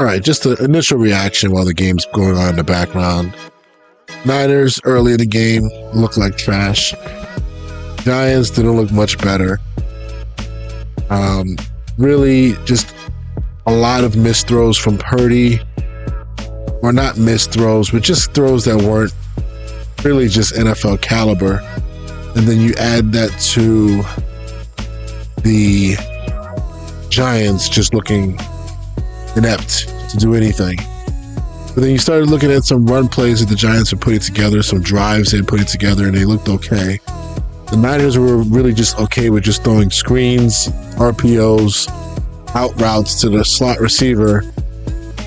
right, just the initial reaction while the game's going on in the background. Niners early in the game looked like trash. Giants didn't look much better. Really just a lot of missed throws from Purdy. Or not missed throws, but just throws that weren't really just NFL caliber. And then you add that to the Giants just looking inept to do anything. But then you started looking at some run plays that the Giants were putting together, some drives they were putting together, and they looked okay. The Niners were really just okay with just throwing screens, RPOs, out routes to the slot receiver.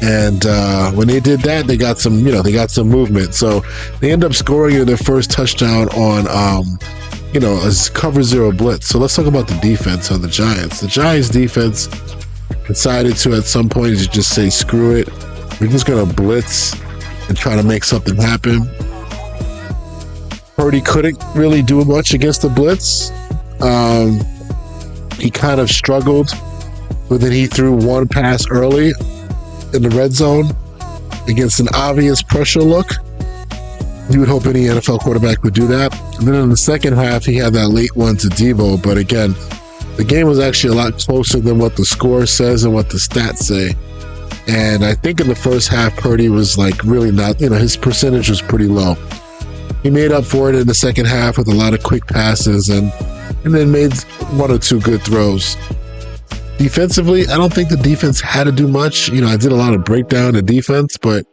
And when they did that, they got some, movement. So they end up scoring their first touchdown on, a cover zero blitz. So let's talk about the defense of the Giants. The Giants defense decided to, at some point, just say, screw it. We're just going to blitz and try to make something happen. Purdy couldn't really do much against the blitz. He kind of struggled, but then he threw one pass early in the red zone against an obvious pressure look. You would hope any NFL quarterback would do that. And then in the second half, he had that late one to Deebo. But again, the game was actually a lot closer than what the score says and what the stats say. And I think in the first half, Purdy was like really not, his percentage was pretty low. He made up for it in the second half with a lot of quick passes and then made one or two good throws. Defensively, I don't think the defense had to do much. I did a lot of breakdown in defense, but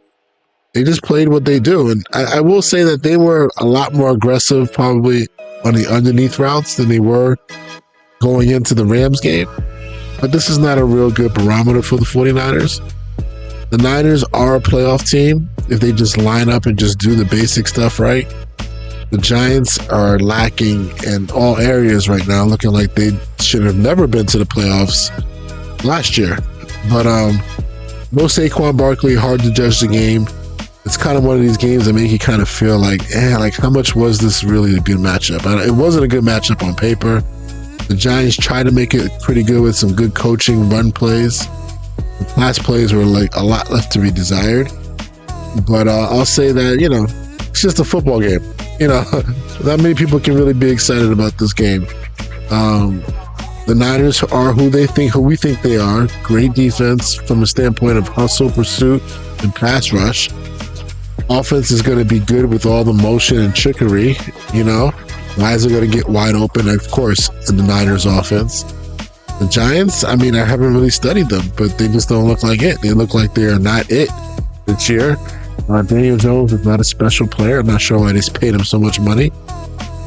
they just played what they do. And I will say that they were a lot more aggressive probably on the underneath routes than they were going into the Rams game. But this is not a real good barometer for the 49ers. The Niners are a playoff team if they just line up and just do the basic stuff right. The Giants are lacking in all areas right now, looking like they should have never been to the playoffs last year. But no Saquon Barkley, hard to judge the game. It's kind of one of these games that make you kind of feel like how much was this really a good matchup? It wasn't a good matchup on paper. The Giants tried to make it pretty good with some good coaching, run plays. The pass plays were like a lot left to be desired. But I'll say that, it's just a football game. Not many people can really be excited about this game. The Niners are who we think they are. Great defense from the standpoint of hustle, pursuit, and pass rush. Offense is going to be good with all the motion and trickery. Guys are going to get wide open, of course, in the Niners offense. The Giants, I haven't really studied them, but they just don't look like it. They look like they are not it this year. Daniel Jones is not a special player. I'm not sure why they paid him so much money.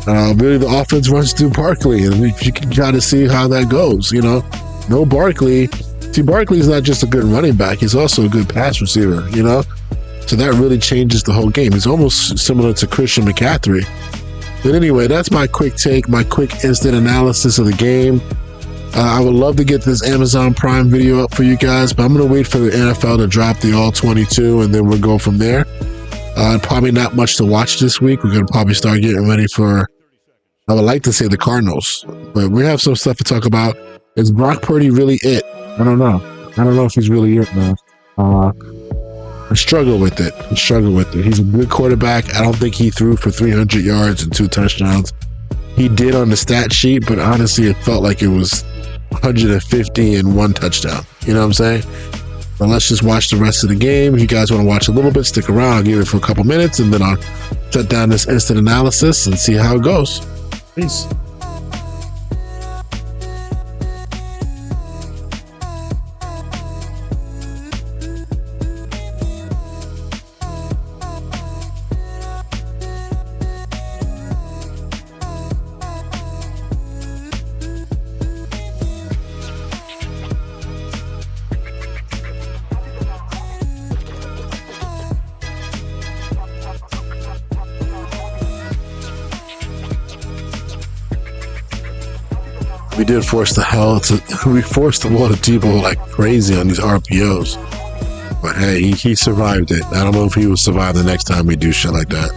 Really, the offense runs through Barkley, and you can try to see how that goes. No Barkley. See, Barkley's not just a good running back. He's also a good pass receiver, So that really changes the whole game. He's almost similar to Christian McCaffrey. But anyway, that's my quick take, my quick instant analysis of the game. I would love to get this Amazon Prime video up for you guys, but I'm going to wait for the NFL to drop the All 22, and then we'll go from there. Probably not much to watch this week. We're going to probably start getting ready for, I would like to say the Cardinals, but we have some stuff to talk about. Is Brock Purdy really it? I don't know. I don't know if he's really it, man. I struggle with it. He's a good quarterback. I don't think he threw for 300 yards and 2 touchdowns. He did on the stat sheet, but honestly, it felt like it was 150 and 1 touchdown. You know what I'm saying? But let's just watch the rest of the game. If you guys want to watch a little bit, stick around. I'll give it for a couple minutes, and then I'll shut down this instant analysis and see how it goes. Peace. We did force the ball to Deebo like crazy on these RPOs. But hey, he survived it. I don't know if he will survive the next time we do shit like that.